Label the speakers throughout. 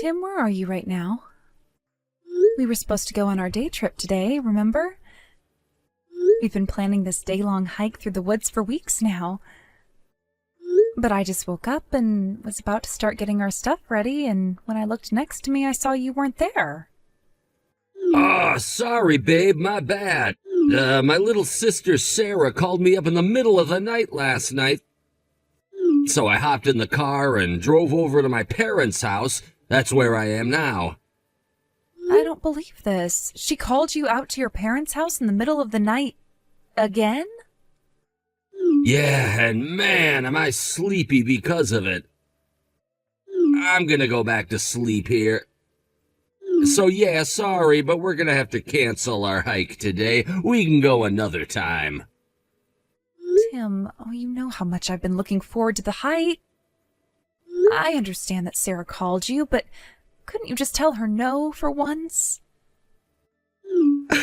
Speaker 1: Tim, where are you right now? We were supposed to go on our day trip today, remember? We've been planning this day-long hike through the woods for weeks now. But I just woke up and was about to start getting our stuff ready, and when I looked next to me, I saw you weren't there.
Speaker 2: Oh, sorry, babe, my bad. My little sister Sarah called me up in the middle of the night last night. So I hopped in the car and drove over to my parents' house. That's where I am now.
Speaker 1: I don't believe this. She called you out to your parents' house in the middle of the night again?
Speaker 2: Yeah, and man, am I sleepy because of it. I'm gonna go back to sleep here. So yeah, sorry, but we're gonna have to cancel our hike today. We can go another time.
Speaker 1: Tim, you know how much I've been looking forward to the hike. I understand that Sarah called you, but couldn't you just tell her no for once?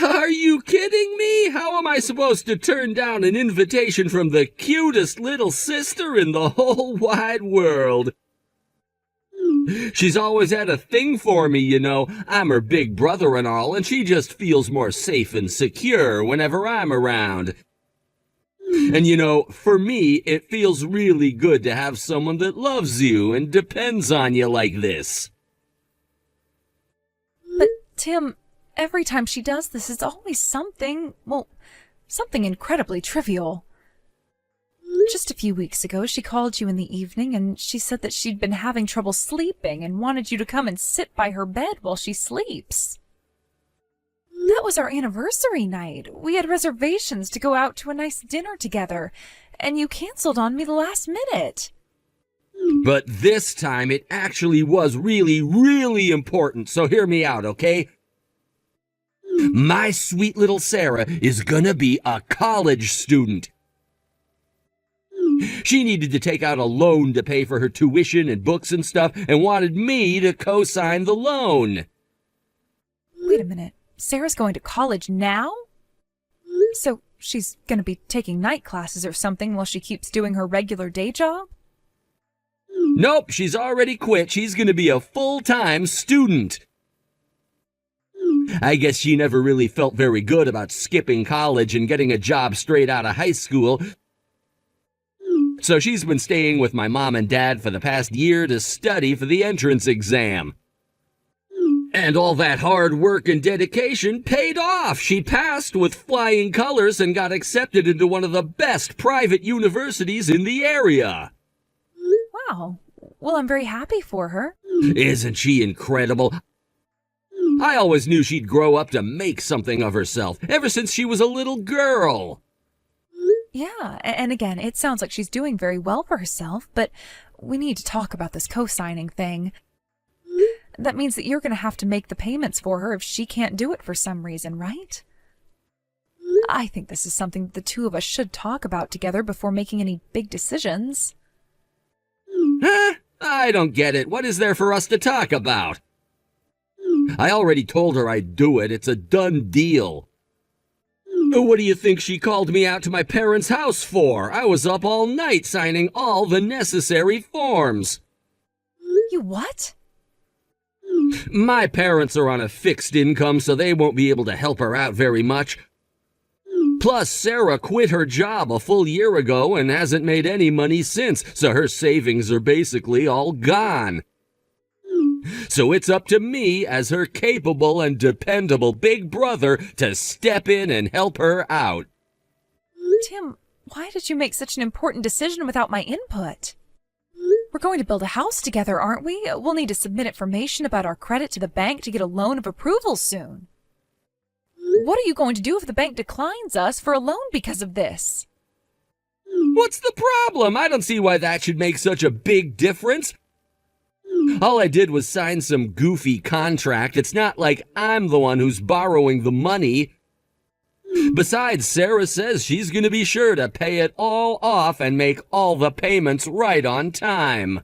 Speaker 2: Are you kidding me? How am I supposed to turn down an invitation from the cutest little sister in the whole wide world? She's always had a thing for me, you know. I'm her big brother and all, and she just feels more safe and secure whenever I'm around. And you know, for me, it feels really good to have someone that loves you and depends on you like this.
Speaker 1: But, Tim, every time she does this, it's always something incredibly trivial. Just a few weeks ago, she called you in the evening and she said that she'd been having trouble sleeping and wanted you to come and sit by her bed while she sleeps. That was our anniversary night. We had reservations to go out to a nice dinner together, and you canceled on me the last minute.
Speaker 2: But this time it actually was really, really important, so hear me out, okay? My sweet little Sarah is gonna be a college student. She needed to take out a loan to pay for her tuition and books and stuff, and wanted me to co-sign the loan.
Speaker 1: Wait a minute. Sarah's going to college now? So she's going to be taking night classes or something while she keeps doing her regular day job?
Speaker 2: Nope, she's already quit. She's going to be a full-time student. I guess she never really felt very good about skipping college and getting a job straight out of high school. So she's been staying with my mom and dad for the past year to study for the entrance exam. And all that hard work and dedication paid off. She passed with flying colors and got accepted into one of the best private universities in the area.
Speaker 1: Wow. Well, I'm very happy for her.
Speaker 2: Isn't she incredible? I always knew she'd grow up to make something of herself, ever since she was a little girl.
Speaker 1: Yeah, and again, it sounds like she's doing very well for herself, but we need to talk about this co-signing thing. That means that you're going to have to make the payments for her if she can't do it for some reason, right? I think this is something that the two of us should talk about together before making any big decisions.
Speaker 2: Huh? I don't get it. What is there for us to talk about? I already told her I'd do it. It's a done deal. What do you think she called me out to my parents' house for? I was up all night signing all the necessary forms.
Speaker 1: You what?
Speaker 2: My parents are on a fixed income, so they won't be able to help her out very much. Plus, Sarah quit her job a full year ago and hasn't made any money since, so her savings are basically all gone. So it's up to me, as her capable and dependable big brother, to step in and help her out.
Speaker 1: Tim, why did you make such an important decision without my input? We're going to build a house together, aren't we? We'll need to submit information about our credit to the bank to get a loan of approval soon. What are you going to do if the bank declines us for a loan because of this?
Speaker 2: What's the problem? I don't see why that should make such a big difference. All I did was sign some goofy contract. It's not like I'm the one who's borrowing the money. Besides, Sarah says she's going to be sure to pay it all off and make all the payments right on time.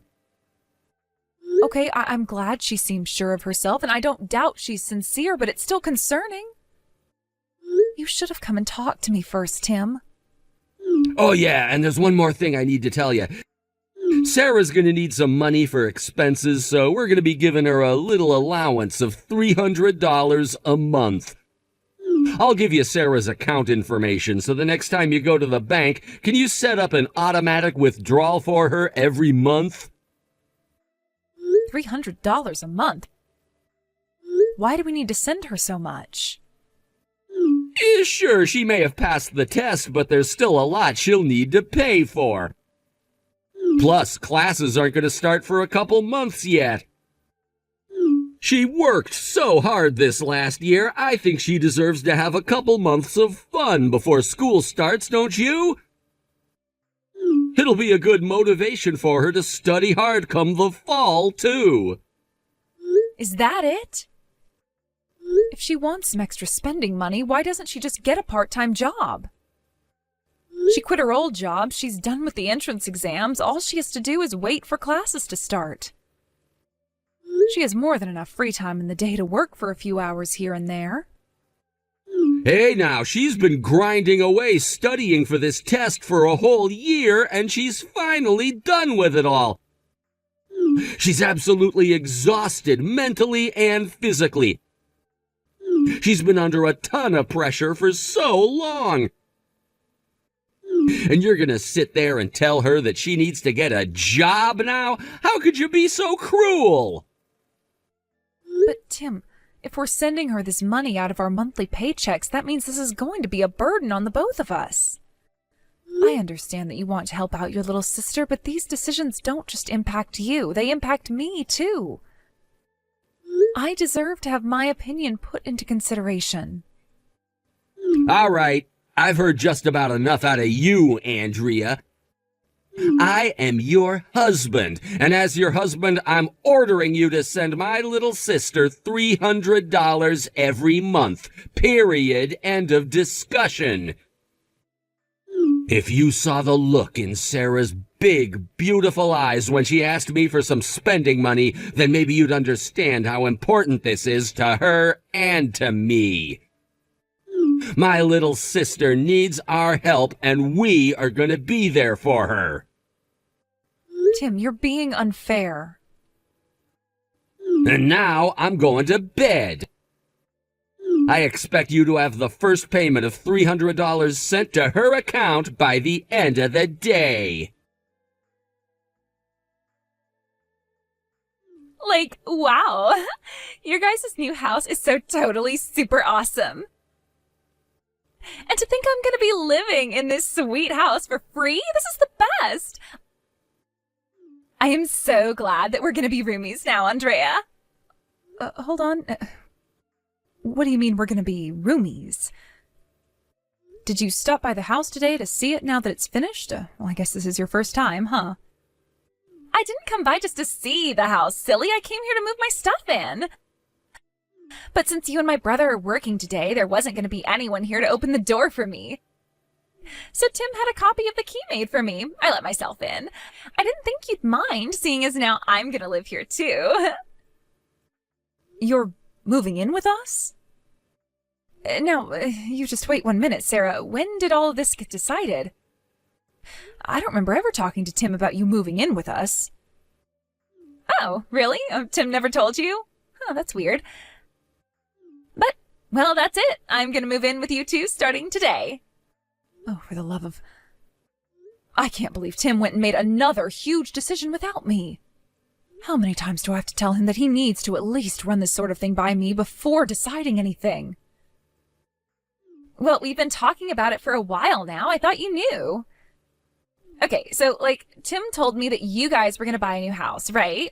Speaker 1: Okay, I'm glad she seems sure of herself, and I don't doubt she's sincere, but it's still concerning. You should have come and talked to me first, Tim.
Speaker 2: Oh yeah, and there's one more thing I need to tell you. Sarah's gonna need some money for expenses, so we're gonna be giving her a little allowance of $300 a month. I'll give you Sarah's account information, so the next time you go to the bank, can you set up an automatic withdrawal for her every month?
Speaker 1: $300 a month? Why do we need to send her so much?
Speaker 2: Sure, she may have passed the test, but there's still a lot she'll need to pay for. Plus, classes aren't going to start for a couple months yet. She worked so hard this last year, I think she deserves to have a couple months of fun before school starts, don't you? It'll be a good motivation for her to study hard come the fall, too.
Speaker 1: Is that it? If she wants some extra spending money, why doesn't she just get a part-time job? She quit her old job, she's done with the entrance exams, all she has to do is wait for classes to start. She has more than enough free time in the day to work for a few hours here and there.
Speaker 2: Hey now, she's been grinding away studying for this test for a whole year, and she's finally done with it all. She's absolutely exhausted mentally and physically. She's been under a ton of pressure for so long. And you're gonna sit there and tell her that she needs to get a job now? How could you be so cruel?
Speaker 1: But Tim, if we're sending her this money out of our monthly paychecks, that means this is going to be a burden on the both of us. I understand that you want to help out your little sister, but these decisions don't just impact you, they impact me too. I deserve to have my opinion put into consideration.
Speaker 2: All right, I've heard just about enough out of you, Andrea. I am your husband, and as your husband, I'm ordering you to send my little sister $300 every month. Period. End of discussion. If you saw the look in Sarah's big, beautiful eyes when she asked me for some spending money, then maybe you'd understand how important this is to her and to me. My little sister needs our help, and we are going to be there for her.
Speaker 1: Tim, you're being unfair.
Speaker 2: And now I'm going to bed. I expect you to have the first payment of $300 sent to her account by the end of the day.
Speaker 1: Like, wow. Your guys' new house is so totally super awesome. And to think I'm going to be living in this sweet house for free? This is the best. I am so glad that we're going to be roomies now, Andrea. Hold on. What do you mean we're going to be roomies? Did you stop by the house today to see it now that it's finished? Well, I guess this is your first time, huh? I didn't come by just to see the house, silly. I came here to move my stuff in. But since you and my brother are working today, there wasn't going to be anyone here to open the door for me. So Tim had a copy of the key made for me. I let myself in. I didn't think you'd mind, seeing as now I'm going to live here too. You're moving in with us? Now, you just wait 1 minute, Sarah. When did all of this get decided? I don't remember ever talking to Tim about you moving in with us. Oh, really? Tim never told you? Oh, that's weird. But, well, that's it. I'm going to move in with you two starting today. Oh, for the love of... I can't believe Tim went and made another huge decision without me. How many times do I have to tell him that he needs to at least run this sort of thing by me before deciding anything? Well, we've been talking about it for a while now. I thought you knew. Okay, so, Tim told me that you guys were going to buy a new house, right?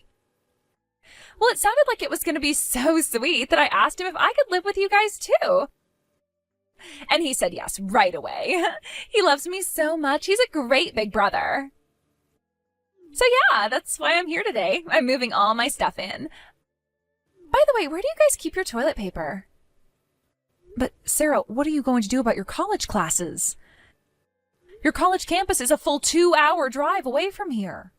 Speaker 1: Well, it sounded like it was going to be so sweet that I asked him if I could live with you guys too. And he said yes right away. He loves me so much. He's a great big brother. So yeah, that's why I'm here today. I'm moving all my stuff in. By the way, where do you guys keep your toilet paper? But Sarah, what are you going to do about your college classes? Your college campus is a full 2-hour drive away from here.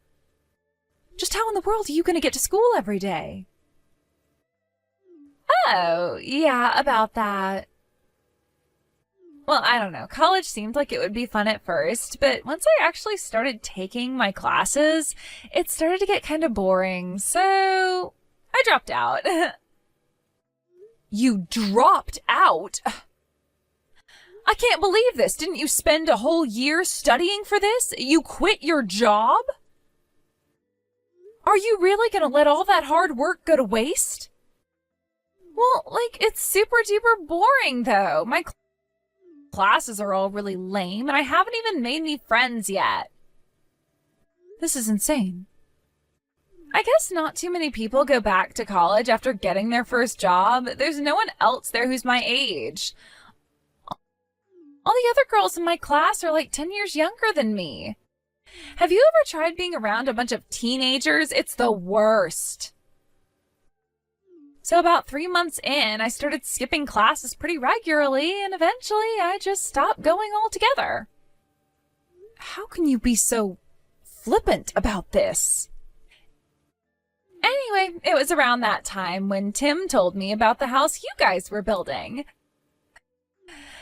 Speaker 1: Just how in the world are you going to get to school every day? Oh, yeah, about that. Well, I don't know. College seemed like it would be fun at first, but once I actually started taking my classes, it started to get kind of boring, so I dropped out. You dropped out? I can't believe this. Didn't you spend a whole year studying for this? You quit your job? Are you really gonna let all that hard work go to waste? Well, like, it's super duper boring, though. My classes are all really lame, and I haven't even made any friends yet. This is insane. I guess not too many people go back to college after getting their first job. There's no one else there who's my age. All the other girls in my class are like 10 years younger than me. Have you ever tried being around a bunch of teenagers? It's the worst. So about 3 months in, I started skipping classes pretty regularly, and eventually I just stopped going altogether. How can you be so flippant about this? Anyway, it was around that time when Tim told me about the house you guys were building.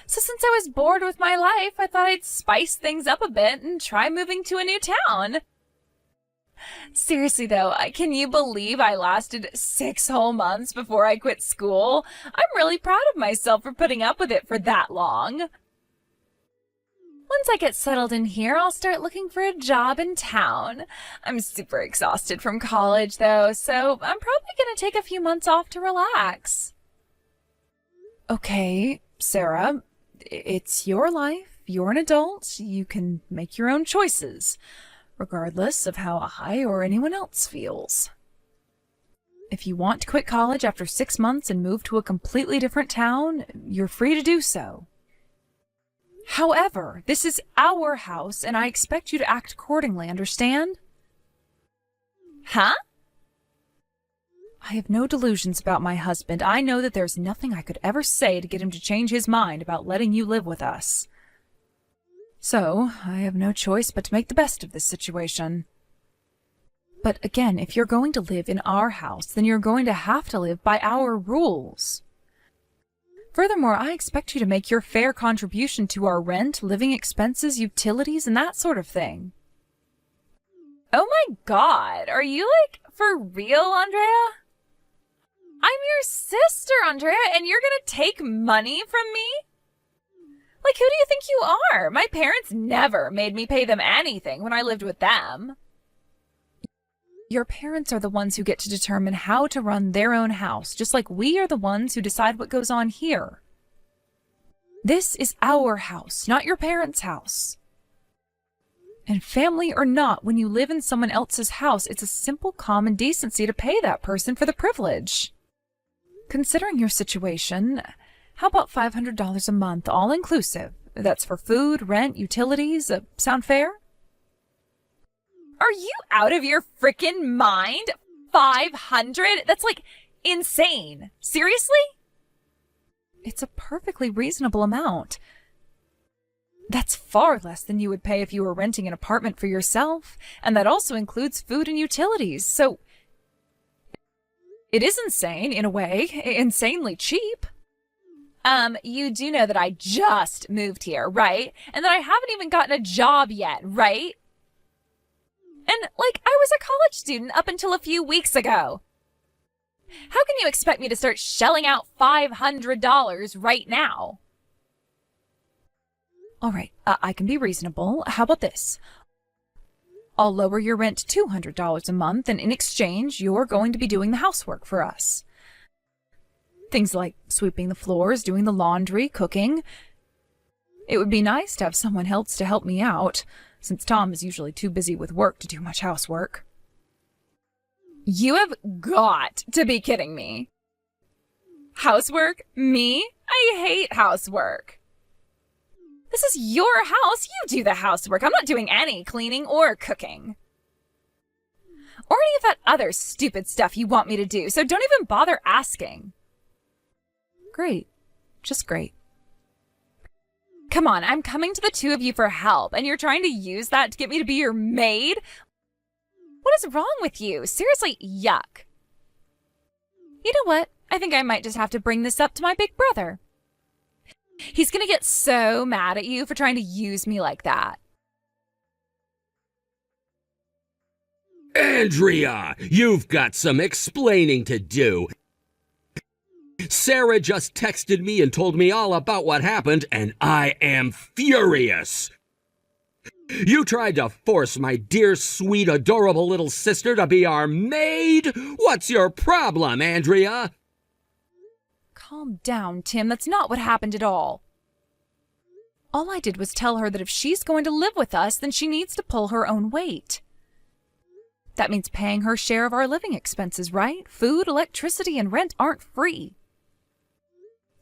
Speaker 1: So since I was bored with my life, I thought I'd spice things up a bit and try moving to a new town. Seriously though, can you believe I lasted 6 whole months before I quit school? I'm really proud of myself for putting up with it for that long. Once I get settled in here, I'll start looking for a job in town. I'm super exhausted from college though, so I'm probably gonna take a few months off to relax. Okay, Sarah, it's your life. You're an adult. You can make your own choices, regardless of how I or anyone else feels. If you want to quit college after 6 months and move to a completely different town, you're free to do so. However, this is our house, and I expect you to act accordingly, understand? Huh? I have no delusions about my husband. I know that there's nothing I could ever say to get him to change his mind about letting you live with us. So, I have no choice but to make the best of this situation. But again, if you're going to live in our house, then you're going to have to live by our rules. Furthermore, I expect you to make your fair contribution to our rent, living expenses, utilities, and that sort of thing. Oh my god, are you for real, Andrea? I'm your sister, Andrea, and you're gonna take money from me? Who do you think you are? My parents never made me pay them anything when I lived with them. Your parents are the ones who get to determine how to run their own house, just like we are the ones who decide what goes on here. This is our house, not your parents' house. And family or not, when you live in someone else's house, it's a simple common decency to pay that person for the privilege. Considering your situation, how about $500 a month, all inclusive? That's for food, rent, utilities. Sound fair? Are you out of your frickin' mind? 500? That's insane. Seriously? It's a perfectly reasonable amount. That's far less than you would pay if you were renting an apartment for yourself, and that also includes food and utilities, so it is insane, in a way, insanely cheap. You do know that I just moved here, right? And that I haven't even gotten a job yet, right? And, I was a college student up until a few weeks ago. How can you expect me to start shelling out $500 right now? All right, I can be reasonable. How about this? I'll lower your rent to $200 a month, and in exchange, you're going to be doing the housework for us. Things like sweeping the floors, doing the laundry, cooking. It would be nice to have someone else to help me out, since Tom is usually too busy with work to do much housework. You have got to be kidding me. Housework? Me? I hate housework. This is your house. You do the housework. I'm not doing any cleaning or cooking. Or any of that other stupid stuff you want me to do, so don't even bother asking. Great. Just great. Come on, I'm coming to the two of you for help, and you're trying to use that to get me to be your maid? What is wrong with you? Seriously, yuck. You know what? I think I might just have to bring this up to my big brother. He's gonna get so mad at you for trying to use me like that.
Speaker 2: Andrea, you've got some explaining to do. Sarah just texted me and told me all about what happened, and I am furious. You tried to force my dear, sweet, adorable little sister to be our maid? What's your problem, Andrea?
Speaker 1: Calm down, Tim. That's not what happened at all. All I did was tell her that if she's going to live with us, then she needs to pull her own weight. That means paying her share of our living expenses, right? Food, electricity, and rent aren't free.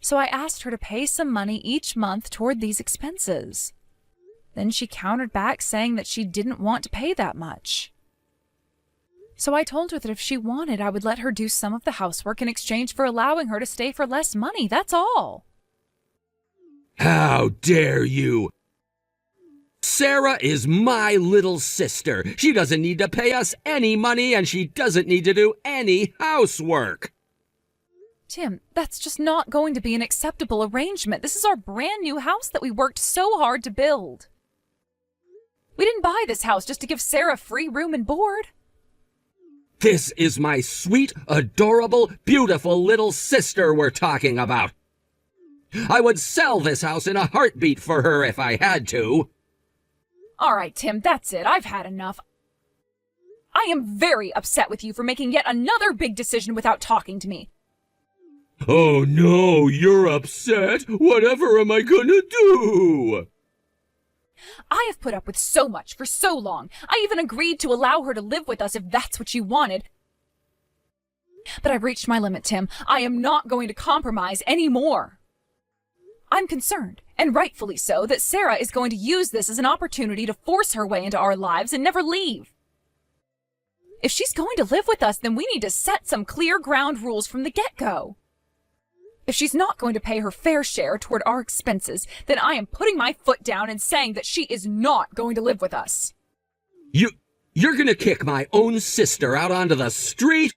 Speaker 1: So I asked her to pay some money each month toward these expenses. Then she countered back saying that she didn't want to pay that much. So I told her that if she wanted, I would let her do some of the housework in exchange for allowing her to stay for less money. That's all.
Speaker 2: How dare you! Sarah is my little sister. She doesn't need to pay us any money, and she doesn't need to do any housework.
Speaker 1: Tim, that's just not going to be an acceptable arrangement. This is our brand new house that we worked so hard to build. We didn't buy this house just to give Sarah free room and board.
Speaker 2: This is my sweet, adorable, beautiful little sister we're talking about. I would sell this house in a heartbeat for her if I had to.
Speaker 1: All right, Tim, that's it. I've had enough. I am very upset with you for making yet another big decision without talking to me.
Speaker 2: Oh no, you're upset? Whatever am I gonna do?
Speaker 1: I have put up with so much for so long. I even agreed to allow her to live with us if that's what she wanted. But I've reached my limit, Tim. I am not going to compromise anymore. I'm concerned, and rightfully so, that Sarah is going to use this as an opportunity to force her way into our lives and never leave. If she's going to live with us, then we need to set some clear ground rules from the get-go. If she's not going to pay her fair share toward our expenses, then I am putting my foot down and saying that she is not going to live with us.
Speaker 2: You're gonna kick my own sister out onto the street?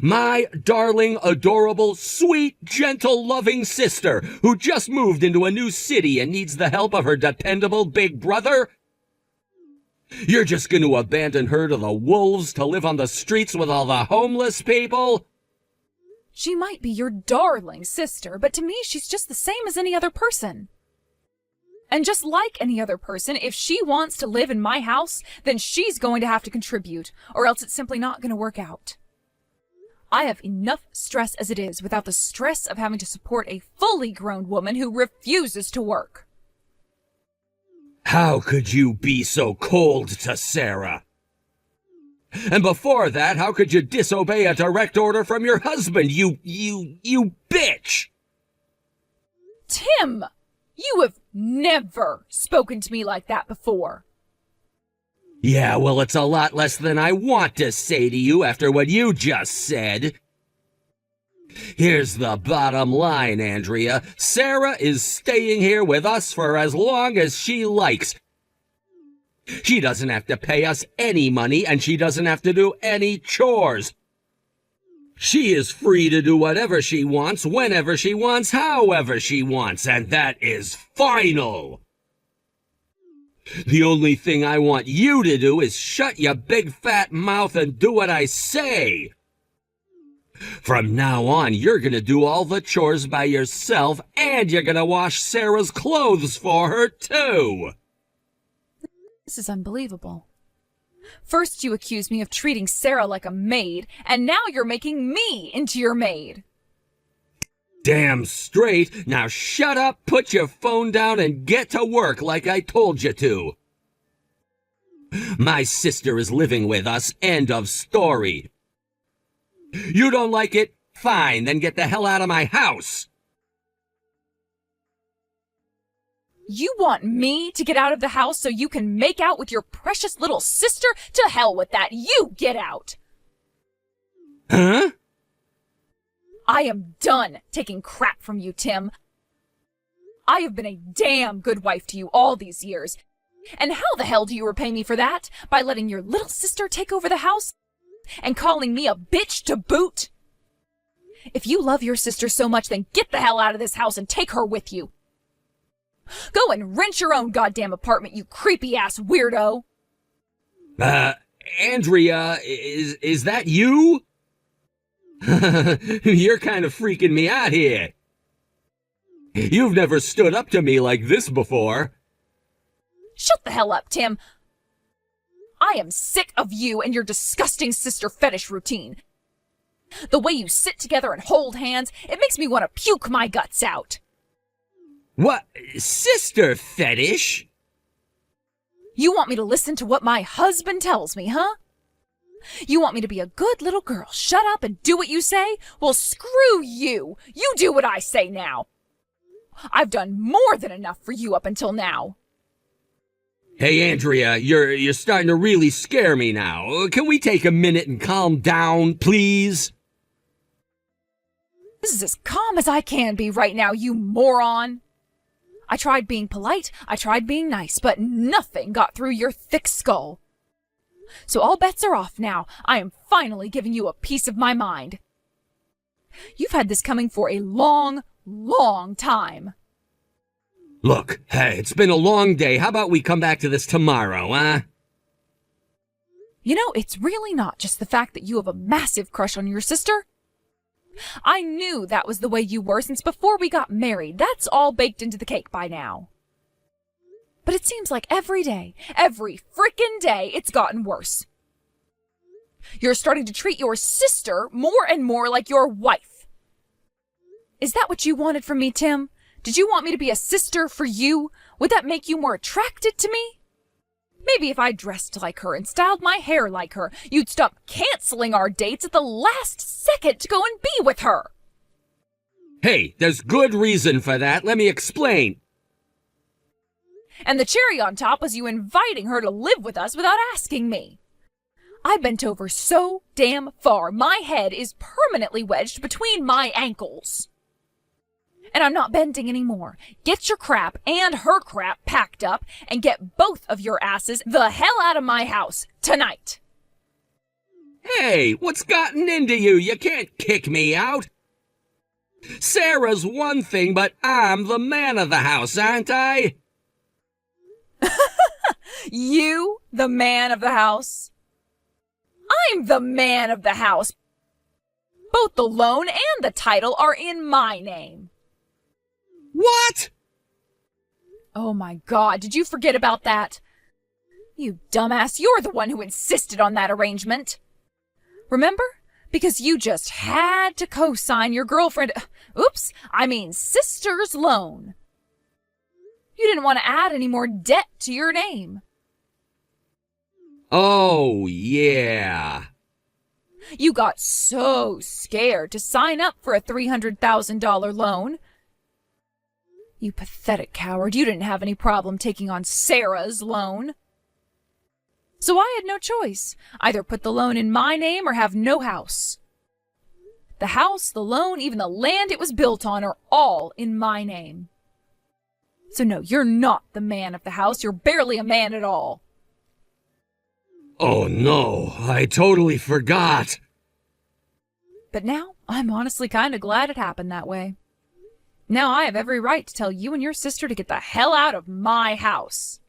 Speaker 2: My darling, adorable, sweet, gentle, loving sister who just moved into a new city and needs the help of her dependable big brother? You're just going to abandon her to the wolves to live on the streets with all the homeless people?
Speaker 1: She might be your darling sister, but to me she's just the same as any other person. And just like any other person, if she wants to live in my house, then she's going to have to contribute, or else it's simply not going to work out. I have enough stress as it is without the stress of having to support a fully grown woman who refuses to work.
Speaker 2: How could you be so cold to Sarah? And before that, how could you disobey a direct order from your husband, you bitch?
Speaker 1: Tim, you have never spoken to me like that before.
Speaker 2: Yeah, well, it's a lot less than I want to say to you after what you just said. Here's the bottom line, Andrea. Sarah is staying here with us for as long as she likes. She doesn't have to pay us any money, and she doesn't have to do any chores. She is free to do whatever she wants, whenever she wants, however she wants, and that is final. The only thing I want you to do is shut your big fat mouth and do what I say. From now on, you're gonna do all the chores by yourself, and you're gonna wash Sarah's clothes for her, too.
Speaker 1: This is unbelievable. First you accuse me of treating Sarah like a maid, and now you're making me into your maid.
Speaker 2: Damn straight. Now shut up, put your phone down, and get to work like I told you to. My sister is living with us. End of story. You don't like it? Fine, then get the hell out of my house.
Speaker 1: You want me to get out of the house so you can make out with your precious little sister? To hell with that. You get out.
Speaker 2: Huh?
Speaker 1: I am done taking crap from you, Tim. I have been a damn good wife to you all these years. And how the hell do you repay me for that? By letting your little sister take over the house? And calling me a bitch to boot? If you love your sister so much, then get the hell out of this house and take her with you. Go and rent your own goddamn apartment, you creepy-ass weirdo!
Speaker 2: Andrea, is that you? You're kind of freaking me out here. You've never stood up to me like this before.
Speaker 1: Shut the hell up, Tim. I am sick of you and your disgusting sister fetish routine. The way you sit together and hold hands, it makes me want to puke my guts out.
Speaker 2: What? Sister fetish?
Speaker 1: You want me to listen to what my husband tells me, huh? You want me to be a good little girl, shut up and do what you say? Well, screw you! You do what I say now! I've done more than enough for you up until now.
Speaker 2: Hey, Andrea, you're starting to really scare me now. Can we take a minute and calm down, please?
Speaker 1: This is as calm as I can be right now, you moron! I tried being polite, I tried being nice, but nothing got through your thick skull. So all bets are off now. I am finally giving you a piece of my mind. You've had this coming for a long, long time.
Speaker 2: Look, hey, it's been a long day. How about we come back to this tomorrow, huh?
Speaker 1: You know, it's really not just the fact that you have a massive crush on your sister. I knew that was the way you were since before we got married. That's all baked into the cake by now. But it seems like every day, every frickin' day, it's gotten worse. You're starting to treat your sister more and more like your wife. Is that what you wanted from me, Tim? Did you want me to be a sister for you? Would that make you more attracted to me? Maybe if I dressed like her and styled my hair like her, you'd stop canceling our dates at the last second to go and be with her.
Speaker 2: Hey, there's good reason for that. Let me explain.
Speaker 1: And the cherry on top was you inviting her to live with us without asking me. I bent over so damn far, my head is permanently wedged between my ankles. And I'm not bending anymore. Get your crap and her crap packed up and get both of your asses the hell out of my house tonight.
Speaker 2: Hey, what's gotten into you? You can't kick me out. Sarah's one thing, but I'm the man of the house, aren't I?
Speaker 1: You, the man of the house? I'm the man of the house. Both the loan and the title are in my name.
Speaker 2: What?
Speaker 1: Oh my God, did you forget about that? You dumbass, you're the one who insisted on that arrangement. Remember? Because you just had to co-sign your sister's loan. You didn't want to add any more debt to your name.
Speaker 2: Oh, yeah.
Speaker 1: You got so scared to sign up for a $300,000 loan. You pathetic coward, you didn't have any problem taking on Sarah's loan. So I had no choice. Either put the loan in my name or have no house. The house, the loan, even the land it was built on are all in my name. So no, you're not the man of the house. You're barely a man at all.
Speaker 2: Oh no, I totally forgot.
Speaker 1: But now, I'm honestly kind of glad it happened that way. Now I have every right to tell you and your sister to get the hell out of my house.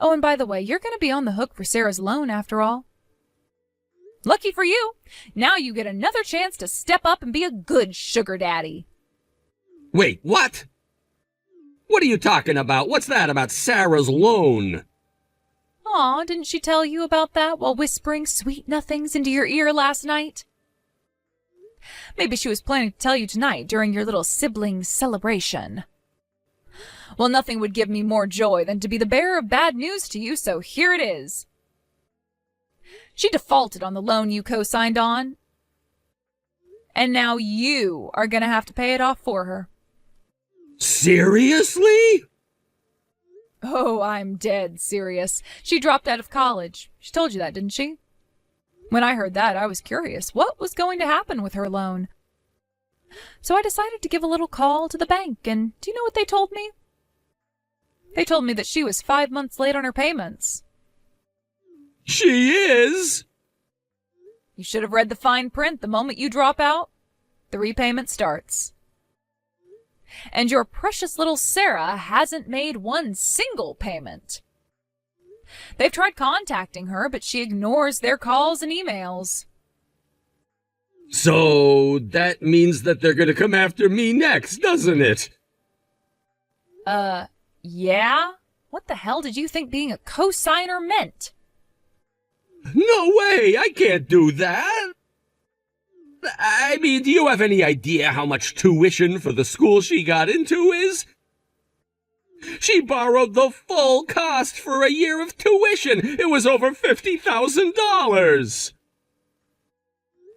Speaker 1: Oh, and by the way, you're going to be on the hook for Sarah's loan after all. Lucky for you, now you get another chance to step up and be a good sugar daddy.
Speaker 2: Wait, what? What are you talking about? What's that about Sarah's loan?
Speaker 1: Aw, didn't she tell you about that while whispering sweet nothings into your ear last night? Maybe she was planning to tell you tonight during your little sibling celebration. Well, nothing would give me more joy than to be the bearer of bad news to you, so here it is. She defaulted on the loan you co-signed on, and now you are going to have to pay it off for her.
Speaker 2: Seriously?
Speaker 1: Oh, I'm dead serious. She dropped out of college. She told you that, didn't she? When I heard that, I was curious. What was going to happen with her loan? So I decided to give a little call to the bank, and do you know what they told me? They told me that she was 5 months late on her payments.
Speaker 2: She is?
Speaker 1: You should have read the fine print. The moment you drop out, the repayment starts. And your precious little Sarah hasn't made one single payment. They've tried contacting her, but she ignores their calls and emails.
Speaker 2: So that means that they're gonna come after me next, doesn't it?
Speaker 1: Yeah? What the hell did you think being a co-signer meant?
Speaker 2: No way! I can't do that! I mean, do you have any idea how much tuition for the school she got into is? She borrowed the full cost for a year of tuition! It was over $50,000!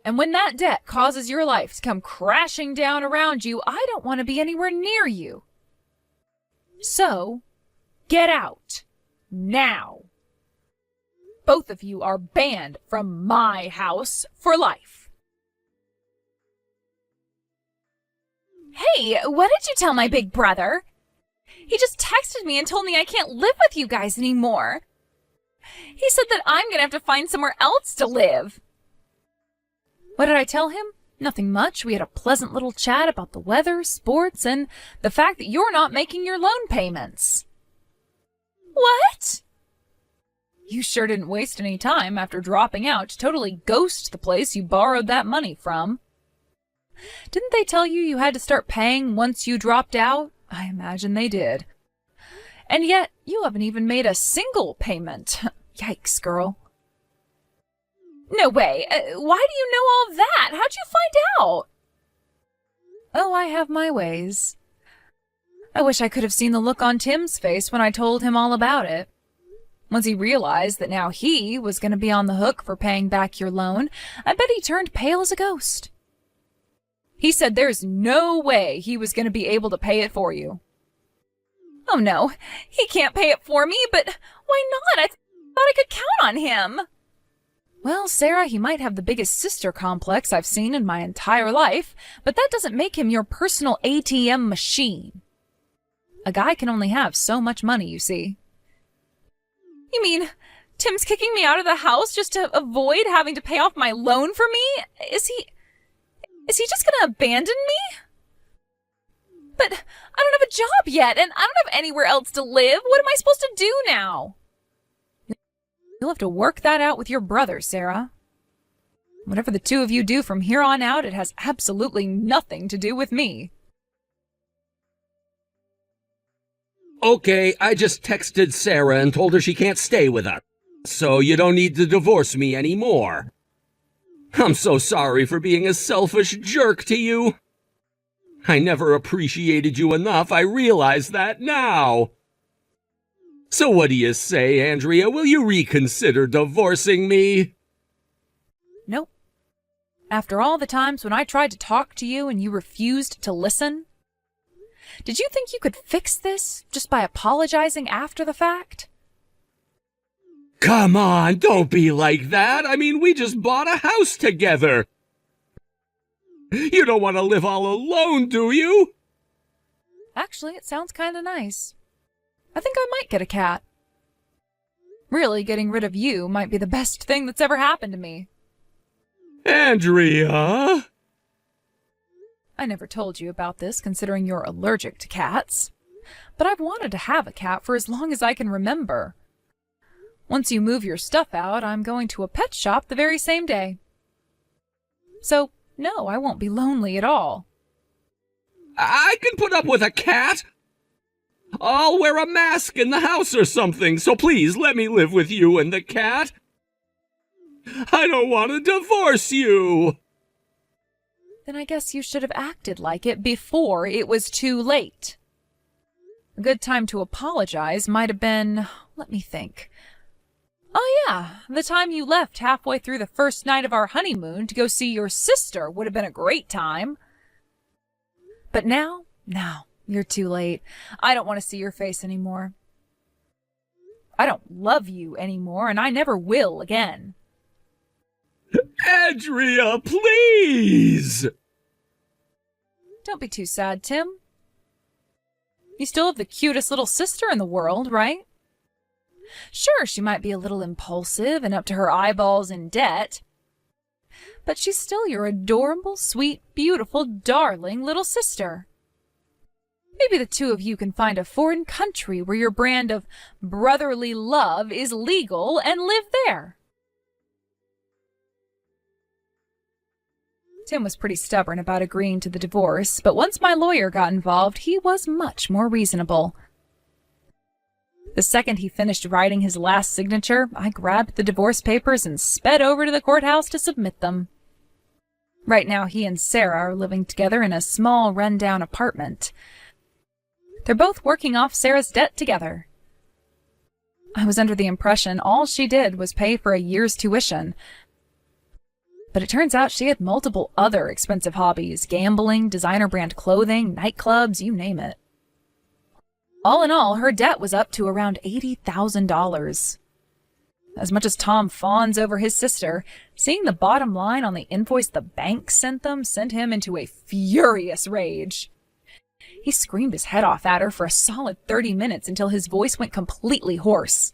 Speaker 1: And when that debt causes your life to come crashing down around you, I don't want to be anywhere near you. So, get out. Now. Both of you are banned from my house for life. Hey, what did you tell my big brother? He just texted me and told me I can't live with you guys anymore. He said that I'm gonna have to find somewhere else to live. What did I tell him? Nothing much. We had a pleasant little chat about the weather, sports, and the fact that you're not making your loan payments. What? You sure didn't waste any time after dropping out to totally ghost the place you borrowed that money from. Didn't they tell you had to start paying once you dropped out? I imagine they did. And yet, you haven't even made a single payment. Yikes, girl. No way. Why do you know all that? How'd you find out? Oh, I have my ways. I wish I could have seen the look on Tim's face when I told him all about it. Once he realized that now he was going to be on the hook for paying back your loan, I bet he turned pale as a ghost. He said there's no way he was going to be able to pay it for you. Oh no, he can't pay it for me, but why not? I thought I could count on him. Well, Sarah, he might have the biggest sister complex I've seen in my entire life, but that doesn't make him your personal ATM machine. A guy can only have so much money, you see. You mean Tim's kicking me out of the house just to avoid having to pay off my loan for me? Is he just gonna abandon me? But I don't have a job yet, and I don't have anywhere else to live. What am I supposed to do now? You'll have to work that out with your brother, Sarah. Whatever the two of you do from here on out, it has absolutely nothing to do with me.
Speaker 2: Okay, I just texted Sarah and told her she can't stay with us, so you don't need to divorce me anymore. I'm so sorry for being a selfish jerk to you. I never appreciated you enough. I realize that now. So what do you say, Andrea? Will you reconsider divorcing me?
Speaker 1: Nope. After all the times when I tried to talk to you and you refused to listen? Did you think you could fix this just by apologizing after the fact?
Speaker 2: Come on, don't be like that. I mean, we just bought a house together. You don't want to live all alone, do you?
Speaker 1: Actually, it sounds kind of nice. I think I might get a cat. Really, getting rid of you might be the best thing that's ever happened to me.
Speaker 2: Andrea?
Speaker 1: I never told you about this, considering you're allergic to cats. But I've wanted to have a cat for as long as I can remember. Once you move your stuff out, I'm going to a pet shop the very same day. So, no, I won't be lonely at all.
Speaker 2: I can put up with a cat. I'll wear a mask in the house or something, so please let me live with you and the cat. I don't want to divorce you.
Speaker 1: Then I guess you should have acted like it before it was too late. A good time to apologize might have been, let me think. Oh yeah, the time you left halfway through the first night of our honeymoon to go see your sister would have been a great time. But now, no, you're too late. I don't want to see your face anymore. I don't love you anymore, and I never will again.
Speaker 2: Andrea, please!
Speaker 1: Don't be too sad, Tim. You still have the cutest little sister in the world, right? Sure, she might be a little impulsive and up to her eyeballs in debt, but she's still your adorable, sweet, beautiful, darling little sister. Maybe the two of you can find a foreign country where your brand of brotherly love is legal and live there. Tim was pretty stubborn about agreeing to the divorce, but once my lawyer got involved, he was much more reasonable. The second he finished writing his last signature, I grabbed the divorce papers and sped over to the courthouse to submit them. Right now, he and Sarah are living together in a small, run-down apartment. They're both working off Sarah's debt together. I was under the impression all she did was pay for a year's tuition. But it turns out she had multiple other expensive hobbies: gambling, designer brand clothing, nightclubs, you name it. All in all, her debt was up to around $80,000. As much as Tom fawns over his sister, seeing the bottom line on the invoice the bank sent them sent him into a furious rage. He screamed his head off at her for a solid 30 minutes until his voice went completely hoarse.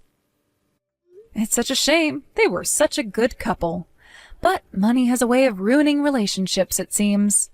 Speaker 1: It's such a shame. They were such a good couple. But money has a way of ruining relationships, it seems.